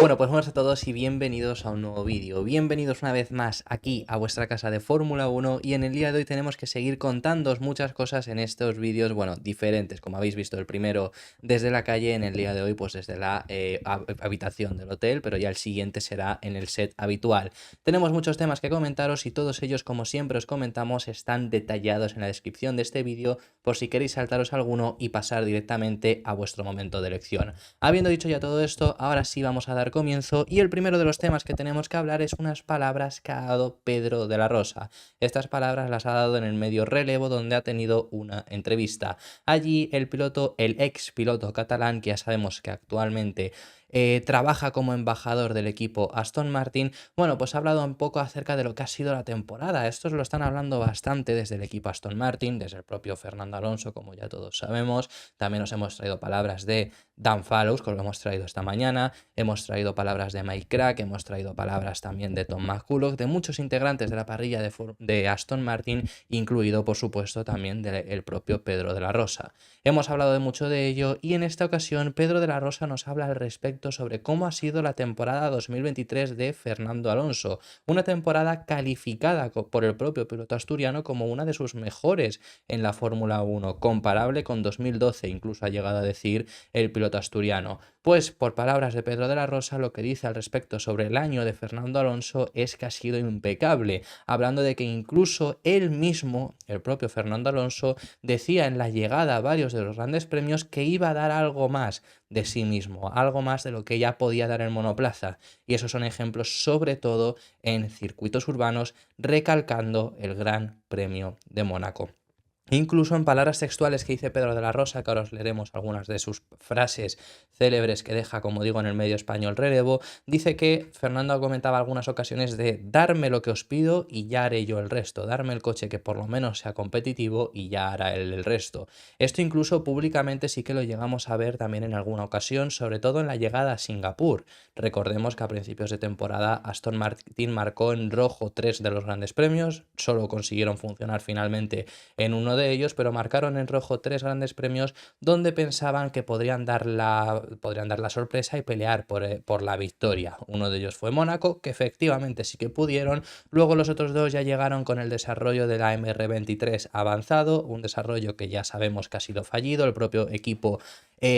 Bueno, pues buenas a todos y bienvenidos a un nuevo vídeo. Bienvenidos una vez más aquí a vuestra casa de Fórmula 1 y en el día de hoy tenemos que seguir contándoos muchas cosas en estos vídeos, bueno, diferentes. Como habéis visto, el primero desde la calle, en el día de hoy pues desde la habitación del hotel, pero ya el siguiente será en el set habitual. Tenemos muchos temas que comentaros y todos ellos, como siempre os comentamos, están detallados en la descripción de este vídeo por si queréis saltaros alguno y pasar directamente a vuestro momento de elección. Habiendo dicho ya todo esto, ahora sí vamos a dar comienzo y el primero de los temas que tenemos que hablar es unas palabras que ha dado Pedro de la Rosa. Estas palabras las ha dado en el medio Relevo, donde ha tenido una entrevista. Allí el ex piloto catalán, que ya sabemos que actualmente trabaja como embajador del equipo Aston Martin, bueno, pues ha hablado un poco acerca de lo que ha sido la temporada. Estos lo están hablando bastante desde el equipo Aston Martin, desde el propio Fernando Alonso, como ya todos sabemos. También os hemos traído palabras de Dan Fallows, que lo hemos traído esta mañana, hemos traído palabras de Mike Crack, hemos traído palabras también de Tom McCulloch, de muchos integrantes de la parrilla de Aston Martin, incluido por supuesto también del propio Pedro de la Rosa. Hemos hablado de mucho de ello y en esta ocasión Pedro de la Rosa nos habla al respecto sobre cómo ha sido la temporada 2023 de Fernando Alonso, una temporada calificada por el propio piloto asturiano como una de sus mejores en la Fórmula 1, comparable con 2012, incluso ha llegado a decir el piloto asturiano. Pues por palabras de Pedro de la Rosa, lo que dice al respecto sobre el año de Fernando Alonso es que ha sido impecable, hablando de que incluso él mismo, el propio Fernando Alonso, decía en la llegada a varios de los grandes premios que iba a dar algo más de sí mismo, algo más de lo que ya podía dar en monoplaza, y esos son ejemplos sobre todo en circuitos urbanos, recalcando el Gran Premio de Mónaco. Incluso en palabras textuales que dice Pedro de la Rosa, que ahora os leeremos algunas de sus frases célebres que deja, como digo, en el medio español Relevo, dice que Fernando comentaba algunas ocasiones de darme lo que os pido y ya haré yo el resto, darme el coche que por lo menos sea competitivo y ya hará él el resto. Esto incluso públicamente sí que lo llegamos a ver también en alguna ocasión, sobre todo en la llegada a Singapur. Recordemos que a principios de temporada Aston Martin marcó en rojo 3 de los grandes premios, solo consiguieron funcionar finalmente en uno de ellos, pero marcaron en rojo 3 grandes premios donde pensaban que podrían dar la sorpresa y pelear por la victoria. Uno de ellos fue Mónaco, que efectivamente sí que pudieron. Luego los otros dos ya llegaron con el desarrollo de la MR23 avanzado, un desarrollo que ya sabemos que ha sido fallido. El propio equipo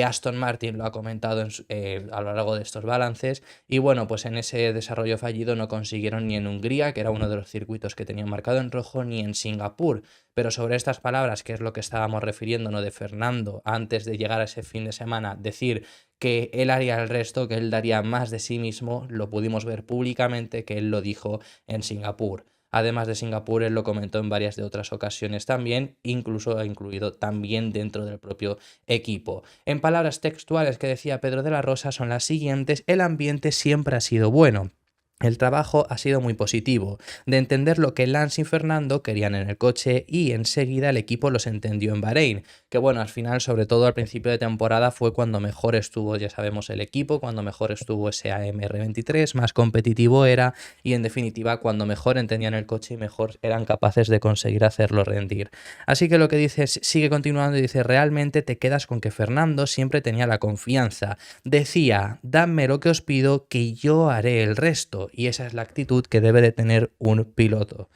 Aston Martin lo ha comentado a lo largo de estos balances y bueno, pues en ese desarrollo fallido no consiguieron ni en Hungría, que era uno de los circuitos que tenían marcado en rojo, ni en Singapur. Pero sobre estas palabras, que es lo que estábamos refiriéndonos de Fernando antes de llegar a ese fin de semana, decir que él haría el resto, que él daría más de sí mismo, lo pudimos ver públicamente que él lo dijo en Singapur. Además de Singapur, él lo comentó en varias de otras ocasiones también, incluso ha incluido también dentro del propio equipo. En palabras textuales que decía Pedro de la Rosa son las siguientes: el ambiente siempre ha sido bueno. El trabajo ha sido muy positivo, de entender lo que Lance y Fernando querían en el coche y enseguida el equipo los entendió en Bahrein, que bueno, al final, sobre todo al principio de temporada, fue cuando mejor estuvo, ya sabemos, el equipo, cuando mejor estuvo ese AMR23, más competitivo era y en definitiva cuando mejor entendían el coche y mejor eran capaces de conseguir hacerlo rendir. Así que lo que dice, sigue continuando y dice: realmente te quedas con que Fernando siempre tenía la confianza, decía, dadme lo que os pido que yo haré el resto. Y esa es la actitud que debe de tener un piloto.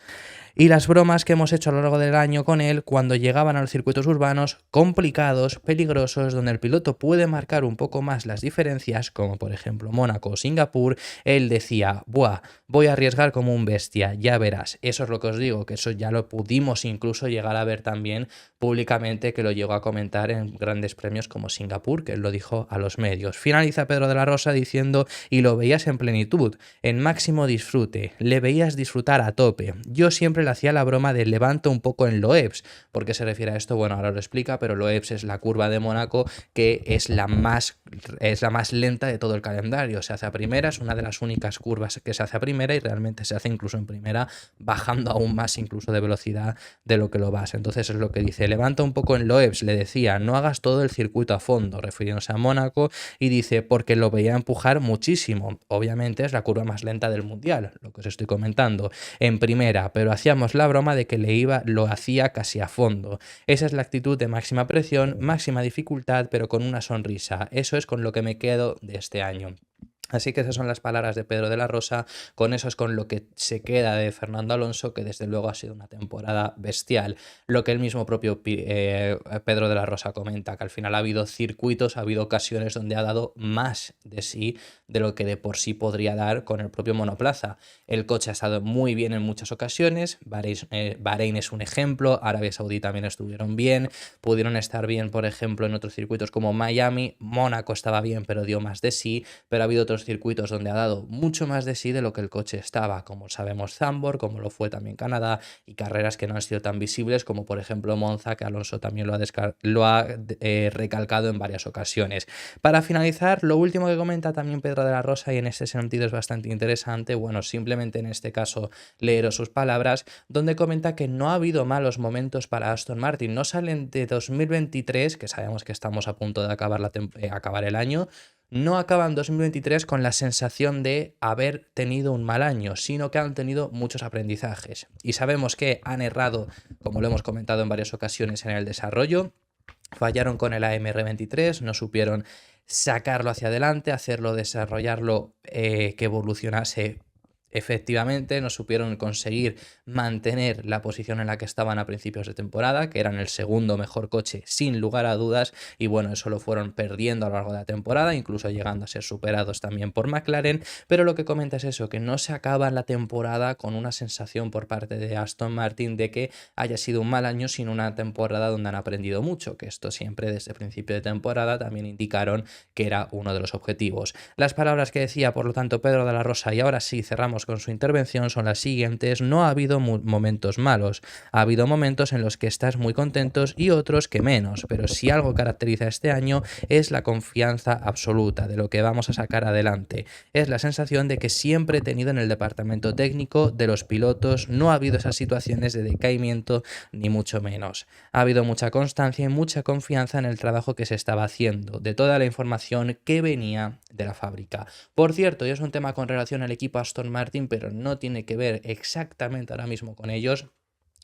Y las bromas que hemos hecho a lo largo del año con él cuando llegaban a los circuitos urbanos complicados, peligrosos, donde el piloto puede marcar un poco más las diferencias, como por ejemplo Mónaco o Singapur, él decía: buah, voy a arriesgar como un bestia, ya verás. Eso es lo que os digo, que eso ya lo pudimos incluso llegar a ver también públicamente, que lo llegó a comentar en grandes premios como Singapur, que él lo dijo a los medios. Finaliza Pedro de la Rosa diciendo: y lo veías en plenitud, en máximo disfrute, le veías disfrutar a tope. Yo siempre le hacía la broma de levanto un poco en Loebs. ¿Por qué se refiere a esto? Bueno, ahora lo explica, pero Loebs es la curva de Mónaco que es la más lenta de todo el calendario. Se hace a primera, es una de las únicas curvas que se hace a primera y realmente se hace incluso en primera, bajando aún más incluso de velocidad de lo que lo vas. Entonces es lo que dice: levanta un poco en Loebs, le decía, no hagas todo el circuito a fondo, refiriéndose a Mónaco, y dice, porque lo veía empujar muchísimo. Obviamente es la curva más lenta del mundial, lo que os estoy comentando, en primera, pero hacíamos la broma de que lo hacía casi a fondo. Esa es la actitud de máxima presión, máxima dificultad, pero con una sonrisa. Eso es con lo que me quedo de este año. Así que esas son las palabras de Pedro de la Rosa, con eso es con lo que se queda de Fernando Alonso, que desde luego ha sido una temporada bestial. Lo que el mismo propio Pedro de la Rosa comenta, que al final ha habido circuitos, ha habido ocasiones donde ha dado más de sí de lo que de por sí podría dar con el propio monoplaza. El coche ha estado muy bien en muchas ocasiones, Bahrein es un ejemplo, Arabia Saudí también estuvieron bien, pudieron estar bien, por ejemplo, en otros circuitos como Miami, Mónaco estaba bien pero dio más de sí, pero ha habido otros circuitos donde ha dado mucho más de sí de lo que el coche estaba, como sabemos Zandvoort, como lo fue también Canadá, y carreras que no han sido tan visibles como por ejemplo Monza, que Alonso también lo ha recalcado en varias ocasiones. Para finalizar, lo último que comenta también Pedro de la Rosa, y en este sentido es bastante interesante, bueno, simplemente en este caso leeros sus palabras, donde comenta que no ha habido malos momentos para Aston Martin, no salen de 2023, que sabemos que estamos a punto de acabar el año, no acaban 2023 con la sensación de haber tenido un mal año, sino que han tenido muchos aprendizajes. Y sabemos que han errado, como lo hemos comentado en varias ocasiones, en el desarrollo. Fallaron con el AMR23, no supieron sacarlo hacia adelante, hacerlo, desarrollarlo, que evolucionase efectivamente, no supieron conseguir mantener la posición en la que estaban a principios de temporada, que eran el segundo mejor coche sin lugar a dudas, y bueno, eso lo fueron perdiendo a lo largo de la temporada, incluso llegando a ser superados también por McLaren, pero lo que comenta es eso, que no se acaba la temporada con una sensación por parte de Aston Martin de que haya sido un mal año, sino una temporada donde han aprendido mucho, que esto siempre desde el principio de temporada también indicaron que era uno de los objetivos. Las palabras que decía, por lo tanto, Pedro de la Rosa, y ahora sí cerramos con su intervención, son las siguientes: no ha habido momentos malos, ha habido momentos en los que estás muy contentos y otros que menos, pero si algo caracteriza este año es la confianza absoluta de lo que vamos a sacar adelante. Es la sensación de que siempre he tenido en el departamento técnico, de los pilotos, no ha habido esas situaciones de decaimiento ni mucho menos. Ha habido mucha constancia y mucha confianza en el trabajo que se estaba haciendo, de toda la información que venía de la fábrica. Por cierto, y es un tema con relación al equipo Aston Martin, pero no tiene que ver exactamente ahora mismo con ellos.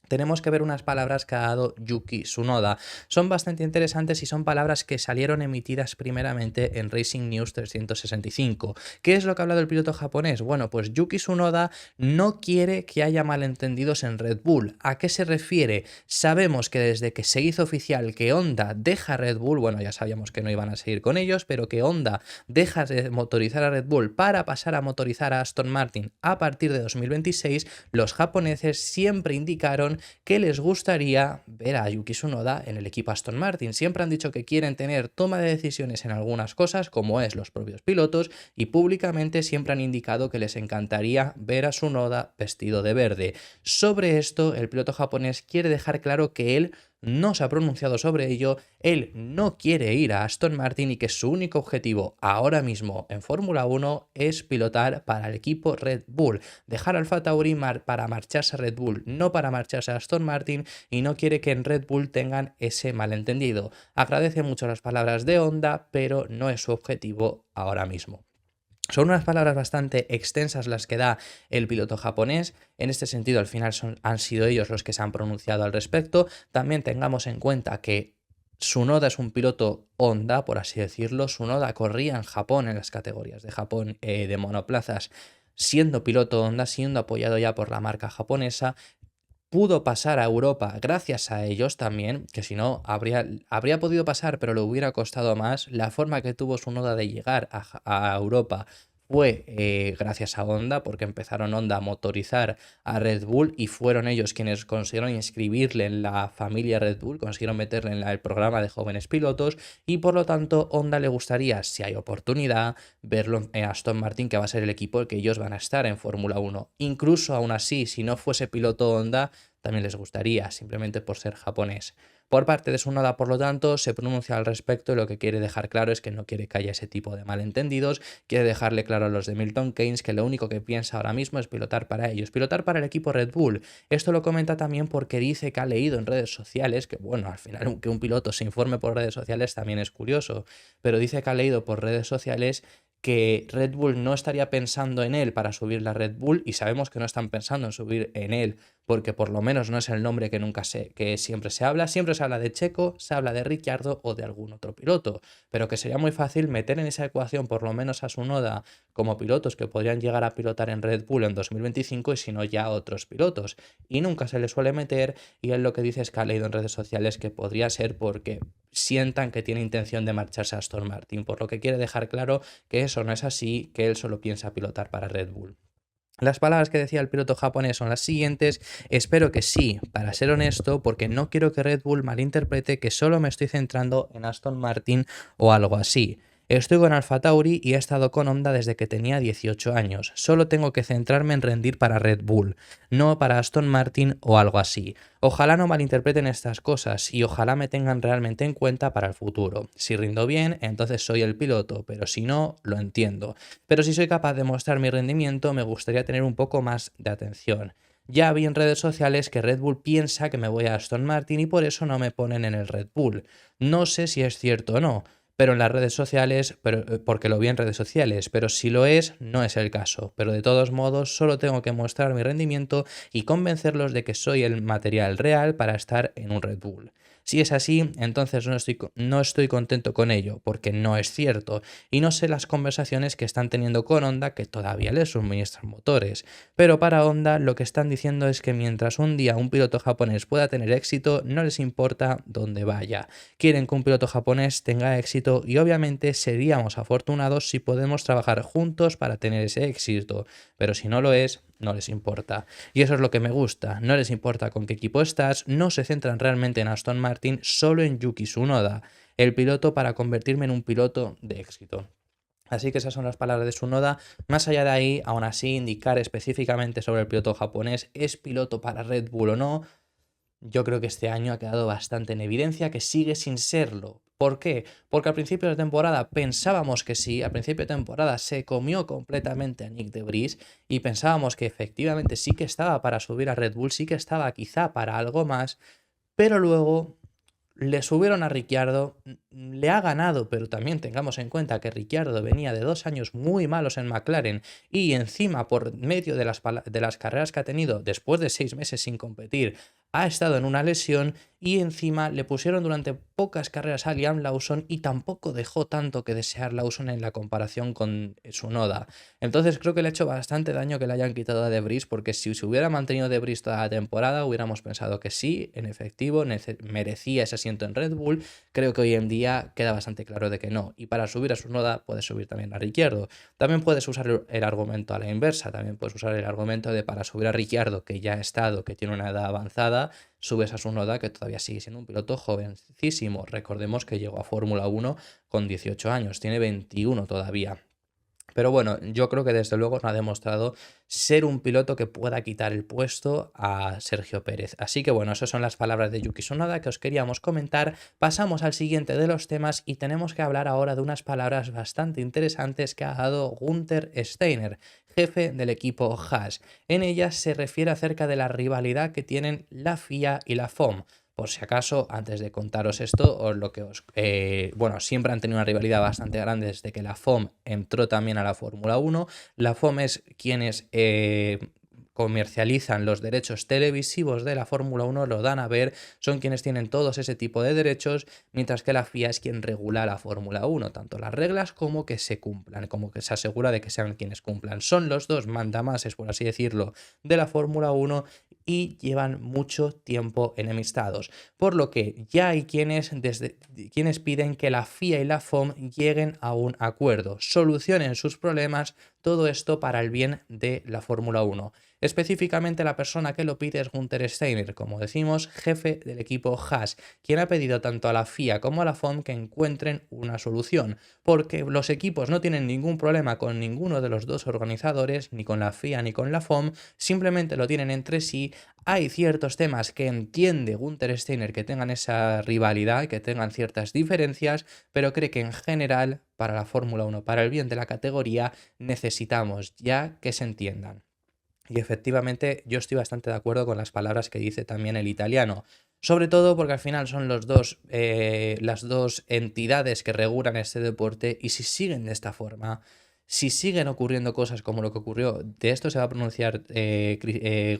Tenemos que ver unas palabras que ha dado Yuki Tsunoda. Son bastante interesantes y son palabras que salieron emitidas primeramente en Racing News 365. ¿Qué es lo que ha hablado el piloto japonés? Bueno, pues Yuki Tsunoda no quiere que haya malentendidos en Red Bull. ¿A qué se refiere? Sabemos que desde que se hizo oficial que Honda deja Red Bull, bueno, ya sabíamos que no iban a seguir con ellos, pero que Honda deja de motorizar a Red Bull para pasar a motorizar a Aston Martin a partir de 2026, los japoneses siempre indicaron que les gustaría ver a Yuki Tsunoda en el equipo Aston Martin. Siempre han dicho que quieren tener toma de decisiones en algunas cosas, como es los propios pilotos, y públicamente siempre han indicado que les encantaría ver a Tsunoda vestido de verde. Sobre esto, el piloto japonés quiere dejar claro que él no se ha pronunciado sobre ello, él no quiere ir a Aston Martin y que su único objetivo ahora mismo en Fórmula 1 es pilotar para el equipo Red Bull, dejar Alfa Tauri para marcharse a Red Bull, no para marcharse a Aston Martin, y no quiere que en Red Bull tengan ese malentendido. Agradece mucho las palabras de Honda, pero no es su objetivo ahora mismo. Son unas palabras bastante extensas las que da el piloto japonés. En este sentido, al final han sido ellos los que se han pronunciado al respecto. También tengamos en cuenta que Tsunoda es un piloto Honda, por así decirlo. Tsunoda corría en Japón, en las categorías de Japón, de monoplazas, siendo piloto Honda, siendo apoyado ya por la marca japonesa. Pudo pasar a Europa gracias a ellos también, que si no habría podido pasar, pero le hubiera costado más. La forma que tuvo Tsunoda de llegar a Europa fue gracias a Honda, porque empezaron Honda a motorizar a Red Bull y fueron ellos quienes consiguieron inscribirle en la familia Red Bull, consiguieron meterle en el programa de jóvenes pilotos, y por lo tanto Honda le gustaría, si hay oportunidad, verlo en Aston Martin, que va a ser el equipo el que ellos van a estar en Fórmula 1. Incluso aún así, si no fuese piloto Honda, también les gustaría, simplemente por ser japonés. Por parte de Tsunoda, por lo tanto, se pronuncia al respecto, y lo que quiere dejar claro es que no quiere que haya ese tipo de malentendidos, quiere dejarle claro a los de Milton Keynes que lo único que piensa ahora mismo es pilotar para ellos, pilotar para el equipo Red Bull. Esto lo comenta también porque dice que ha leído en redes sociales, que bueno, al final que un piloto se informe por redes sociales también es curioso, pero dice que ha leído por redes sociales que Red Bull no estaría pensando en él para subir la Red Bull, y sabemos que no están pensando en subir en él porque por lo menos no es el nombre que que siempre se habla de Checo, se habla de Ricciardo o de algún otro piloto, pero que sería muy fácil meter en esa ecuación por lo menos a Tsunoda como pilotos que podrían llegar a pilotar en Red Bull en 2025 y si no ya otros pilotos, y nunca se le suele meter, y él lo que dice es que ha leído en redes sociales que podría ser porque sientan que tiene intención de marcharse a Aston Martin, por lo que quiere dejar claro que eso no es así, que él solo piensa pilotar para Red Bull. Las palabras que decía el piloto japonés son las siguientes: espero que sí, para ser honesto, porque no quiero que Red Bull malinterprete que solo me estoy centrando en Aston Martin o algo así. Estoy con Alfa Tauri y he estado con Honda desde que tenía 18 años. Solo tengo que centrarme en rendir para Red Bull, no para Aston Martin o algo así. Ojalá no malinterpreten estas cosas y ojalá me tengan realmente en cuenta para el futuro. Si rindo bien, entonces soy el piloto, pero si no, lo entiendo. Pero si soy capaz de mostrar mi rendimiento, me gustaría tener un poco más de atención. Ya vi en redes sociales que Red Bull piensa que me voy a Aston Martin y por eso no me ponen en el Red Bull. No sé si es cierto o no, pero en las redes sociales, porque lo vi en redes sociales, pero si lo es, no es el caso. Pero de todos modos, solo tengo que mostrar mi rendimiento y convencerlos de que soy el material real para estar en un Red Bull. Si es así, entonces no estoy contento con ello, porque no es cierto, y no sé las conversaciones que están teniendo con Honda, que todavía les suministran motores. Pero para Honda lo que están diciendo es que mientras un día un piloto japonés pueda tener éxito, no les importa dónde vaya. Quieren que un piloto japonés tenga éxito y obviamente seríamos afortunados si podemos trabajar juntos para tener ese éxito, pero si no lo es, no les importa. Y eso es lo que me gusta, no les importa con qué equipo estás, no se centran realmente en Aston Martin, solo en Yuki Tsunoda, el piloto para convertirme en un piloto de éxito. Así que esas son las palabras de Tsunoda. Más allá de ahí, aún así, indicar específicamente sobre el piloto japonés, ¿es piloto para Red Bull o no? Yo creo que este año ha quedado bastante en evidencia que sigue sin serlo. ¿Por qué? Porque al principio de temporada pensábamos que sí, al principio de temporada se comió completamente a Nick de Vries y pensábamos que efectivamente sí que estaba para subir a Red Bull, sí que estaba quizá para algo más, pero luego le subieron a Ricciardo, le ha ganado, pero también tengamos en cuenta que Ricciardo venía de 2 años muy malos en McLaren y encima por medio de las carreras que ha tenido después de 6 meses sin competir, ha estado en una lesión y encima le pusieron durante pocas carreras a Liam Lawson y tampoco dejó tanto que desear Lawson en la comparación con Tsunoda. Entonces creo que le ha hecho bastante daño que le hayan quitado a De Vries, porque si se hubiera mantenido De Vries toda la temporada hubiéramos pensado que sí, en efectivo, merecía ese asiento en Red Bull. Creo que hoy en día queda bastante claro de que no. Y para subir a Tsunoda puedes subir también a Ricciardo. También puedes usar el argumento a la inversa, también puedes usar el argumento de para subir a Ricciardo, que ya ha estado, que tiene una edad avanzada, subes a Tsunoda, que todavía sigue siendo un piloto jovencísimo. Recordemos que llegó a Fórmula 1 con 18 años, tiene 21 todavía. Pero bueno, yo creo que desde luego no ha demostrado ser un piloto que pueda quitar el puesto a Sergio Pérez. Así que bueno, esas son las palabras de Yuki Tsunoda que os queríamos comentar. Pasamos al siguiente de los temas y tenemos que hablar ahora de unas palabras bastante interesantes que ha dado Günther Steiner, jefe del equipo Haas. En ellas se refiere acerca de la rivalidad que tienen la FIA y la FOM. Por si acaso, antes de contaros esto, bueno, siempre han tenido una rivalidad bastante grande desde que la FOM entró también a la Fórmula 1. La FOM es quienes comercializan los derechos televisivos de la Fórmula 1, lo dan a ver, son quienes tienen todos ese tipo de derechos, mientras que la FIA es quien regula la Fórmula 1, tanto las reglas como que se cumplan, como que se asegura de que sean quienes cumplan. Son los dos mandamases, por así decirlo, de la Fórmula 1 y llevan mucho tiempo enemistados, por lo que ya hay quienes piden que la FIA y la FOM lleguen a un acuerdo, solucionen sus problemas, todo esto para el bien de la Fórmula 1. Específicamente la persona que lo pide es Günther Steiner, como decimos, jefe del equipo Haas, quien ha pedido tanto a la FIA como a la FOM que encuentren una solución, porque los equipos no tienen ningún problema con ninguno de los dos organizadores, ni con la FIA ni con la FOM, simplemente lo tienen entre sí. Hay ciertos temas que entiende Günther Steiner que tengan esa rivalidad, que tengan ciertas diferencias, pero cree que en general, para la Fórmula 1, para el bien de la categoría, necesitamos ya que se entiendan. Y efectivamente yo estoy bastante de acuerdo con las palabras que dice también el italiano, sobre todo porque al final son las dos entidades que regulan este deporte y si siguen de esta forma, Si siguen ocurriendo cosas como lo que ocurrió, de esto se va a pronunciar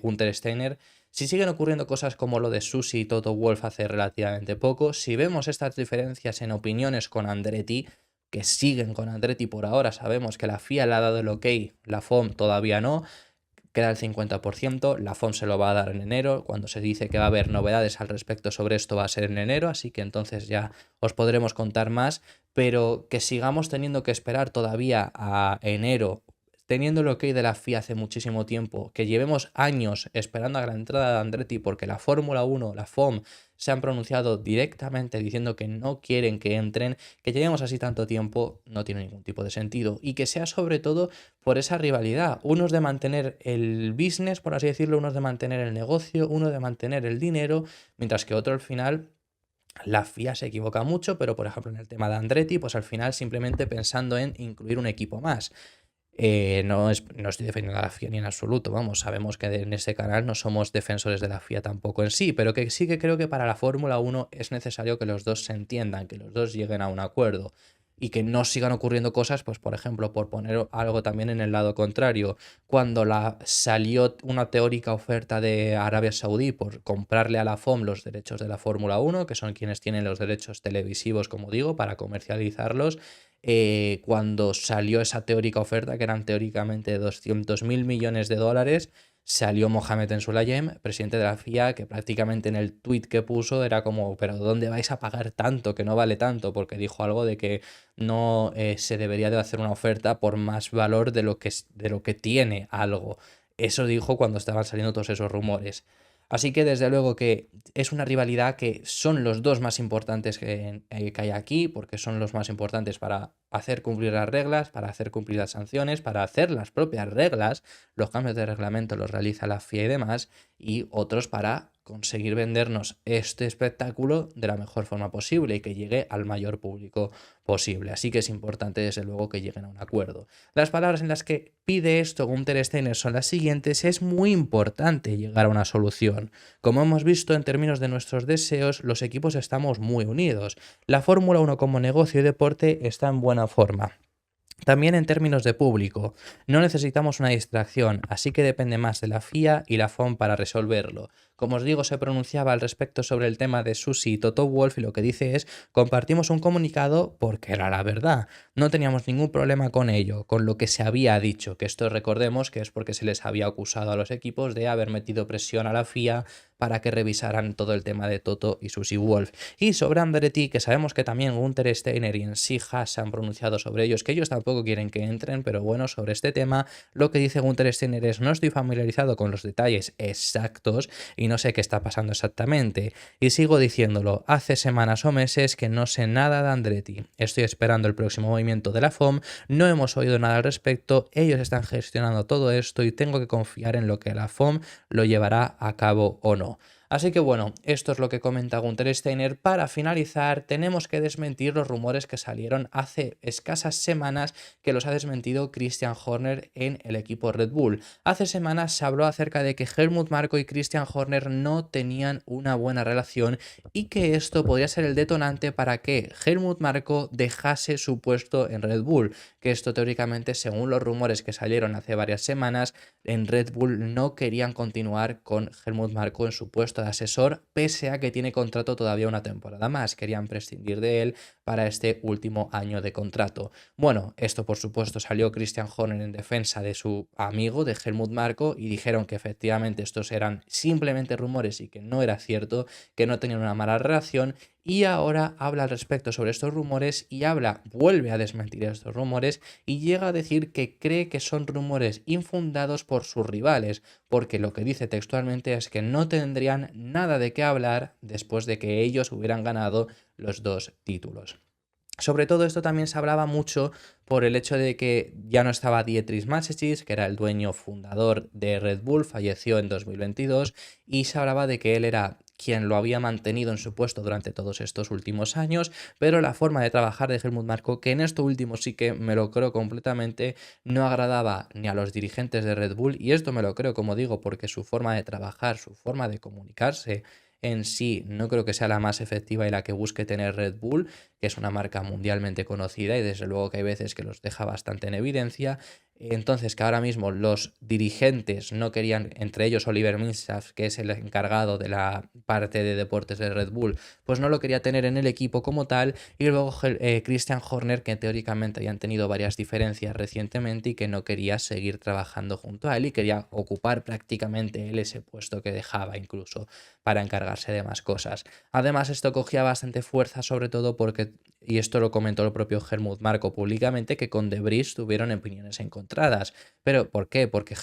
Gunther Steiner, si siguen ocurriendo cosas como lo de Susi y Toto Wolff hace relativamente poco, si vemos estas diferencias en opiniones con Andretti, que siguen con Andretti por ahora, sabemos que la FIA le ha dado el ok, la FOM todavía no, queda el 50%, la FOM se lo va a dar en enero, cuando se dice que va a haber novedades al respecto sobre esto va a ser en enero, así que entonces ya os podremos contar más, pero que sigamos teniendo que esperar todavía a enero, teniendo el ok de la FIA hace muchísimo tiempo, que llevemos años esperando a la entrada de Andretti porque la Fórmula 1, la FOM, se han pronunciado directamente diciendo que no quieren que entren, que llevemos así tanto tiempo, no tiene ningún tipo de sentido. Y que sea sobre todo por esa rivalidad. Unos de mantener el business, por así decirlo, unos de mantener el negocio, uno de mantener el dinero, mientras que otro al final la FIA se equivoca mucho, pero por ejemplo en el tema de Andretti, pues al final simplemente pensando en incluir un equipo más. No estoy defendiendo a la FIA ni en absoluto, vamos, sabemos que en este canal no somos defensores de la FIA tampoco en sí, pero que sí que creo que para la Fórmula 1 es necesario que los dos se entiendan, que los dos lleguen a un acuerdo y que no sigan ocurriendo cosas, pues por ejemplo, por poner algo también en el lado contrario, cuando salió una teórica oferta de Arabia Saudí por comprarle a la FOM los derechos de la Fórmula 1, que son quienes tienen los derechos televisivos, como digo, para comercializarlos, cuando salió esa teórica oferta, que eran teóricamente 200.000 millones de dólares, salió Mohamed Ben Sulayem, presidente de la FIA, que prácticamente en el tuit que puso era como, pero ¿dónde vais a pagar tanto? Que no vale tanto, porque dijo algo de que no se debería de hacer una oferta por más valor de lo que tiene algo. Eso dijo cuando estaban saliendo todos esos rumores. Así que desde luego que es una rivalidad que son los dos más importantes que hay aquí, porque son los más importantes para hacer cumplir las reglas, para hacer cumplir las sanciones, para hacer las propias reglas. Los cambios de reglamento los realiza la FIA y demás, y otros para conseguir vendernos este espectáculo de la mejor forma posible y que llegue al mayor público posible. Así que es importante desde luego que lleguen a un acuerdo. Las palabras en las que pide esto Gunther Steiner son las siguientes: es muy importante llegar a una solución. Como hemos visto en términos de nuestros deseos, los equipos estamos muy unidos. La Fórmula 1 como negocio y deporte está en buena forma. También en términos de público, no necesitamos una distracción, así que depende más de la FIA y la FOM para resolverlo. Como os digo, se pronunciaba al respecto sobre el tema de Susi y Toto Wolff y lo que dice es: compartimos un comunicado porque era la verdad. No teníamos ningún problema con ello, con lo que se había dicho, que esto recordemos que es porque se les había acusado a los equipos de haber metido presión a la FIA para que revisaran todo el tema de Toto y Susi Wolff. Y sobre Andretti, que sabemos que también Gunther Steiner y en sí Haas se han pronunciado sobre ellos, que ellos tampoco quieren que entren, pero bueno, sobre este tema lo que dice Gunther Steiner es: no estoy familiarizado con los detalles exactos y no sé qué está pasando exactamente. Y sigo diciéndolo, hace semanas o meses que no sé nada de Andretti. Estoy esperando el próximo movimiento de la FOM, no hemos oído nada al respecto, ellos están gestionando todo esto y tengo que confiar en lo que la FOM lo llevará a cabo o no. Así que bueno, esto es lo que comenta Gunther Steiner. Para finalizar, tenemos que desmentir los rumores que salieron hace escasas semanas, que los ha desmentido Christian Horner en el equipo Red Bull. Hace semanas se habló acerca de que Helmut Marko y Christian Horner no tenían una buena relación y que esto podría ser el detonante para que Helmut Marko dejase su puesto en Red Bull, que esto teóricamente, según los rumores que salieron hace varias semanas, en Red Bull no querían continuar con Helmut Marko en su puesto de asesor, pese a que tiene contrato todavía una temporada más. Querían prescindir de él para este último año de contrato. Bueno, esto por supuesto salió Christian Horner en defensa de su amigo, de Helmut Marko, y dijeron que efectivamente estos eran simplemente rumores y que no era cierto, que no tenían una mala relación. Y ahora habla al respecto sobre estos rumores y vuelve a desmentir estos rumores y llega a decir que cree que son rumores infundados por sus rivales, porque lo que dice textualmente es que no tendrían nada de qué hablar después de que ellos hubieran ganado los dos títulos. Sobre todo esto también se hablaba mucho por el hecho de que ya no estaba Dietrich Mateschitz, que era el dueño fundador de Red Bull, falleció en 2022, y se hablaba de que él era quien lo había mantenido en su puesto durante todos estos últimos años, pero la forma de trabajar de Helmut Marko, que en esto último sí que me lo creo completamente, no agradaba ni a los dirigentes de Red Bull, y esto me lo creo, como digo, porque su forma de trabajar, su forma de comunicarse, en sí no creo que sea la más efectiva y la que busque tener Red Bull, que es una marca mundialmente conocida y desde luego que hay veces que los deja bastante en evidencia. Entonces, que ahora mismo los dirigentes no querían, entre ellos Oliver Mintzlaff, que es el encargado de la parte de deportes de Red Bull, pues no lo quería tener en el equipo como tal, y luego Christian Horner, que teóricamente habían tenido varias diferencias recientemente y que no quería seguir trabajando junto a él y quería ocupar prácticamente él ese puesto que dejaba incluso para encargarse de más cosas. Además, esto cogía bastante fuerza, sobre todo porque, y esto lo comentó el propio Helmut Marko públicamente, que con De Vries tuvieron opiniones encontradas. ¿Pero por qué? Porque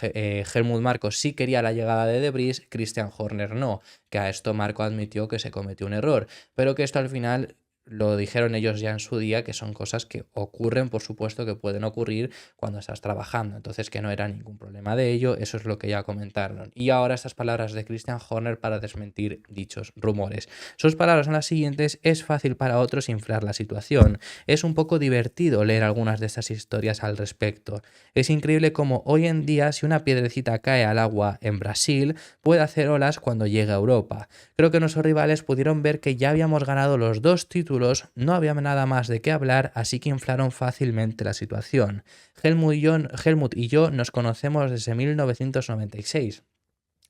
Helmut Marko sí quería la llegada de Vries, Christian Horner no, que a esto Marko admitió que se cometió un error, pero que esto al final lo dijeron ellos ya en su día, que son cosas que ocurren, por supuesto, que pueden ocurrir cuando estás trabajando. Entonces, que no era ningún problema de ello, eso es lo que ya comentaron. Y ahora estas palabras de Christian Horner para desmentir dichos rumores. Sus palabras son las siguientes: es fácil para otros inflar la situación. Es un poco divertido leer algunas de estas historias al respecto. Es increíble cómo hoy en día, si una piedrecita cae al agua en Brasil, puede hacer olas cuando llegue a Europa. Creo que nuestros rivales pudieron ver que ya habíamos ganado los 2 títulos, no había nada más de qué hablar, así que inflaron fácilmente la situación. Helmut y yo nos conocemos desde 1996.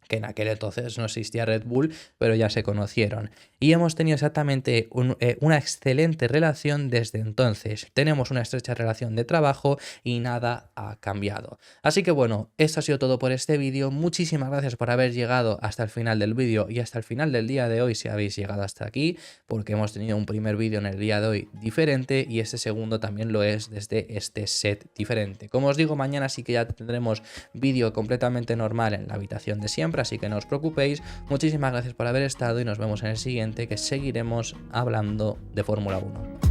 Que en aquel entonces no existía Red Bull, pero ya se conocieron. Y hemos tenido exactamente una excelente relación desde entonces. Tenemos una estrecha relación de trabajo y nada ha cambiado. Así que bueno, esto ha sido todo por este vídeo. Muchísimas gracias por haber llegado hasta el final del vídeo y hasta el final del día de hoy si habéis llegado hasta aquí, porque hemos tenido un primer vídeo en el día de hoy diferente y este segundo también lo es desde este set diferente. Como os digo, mañana sí que ya tendremos vídeo completamente normal en la habitación de siempre, así que no os preocupéis. Muchísimas gracias por haber estado y nos vemos en el siguiente, que seguiremos hablando de Fórmula 1.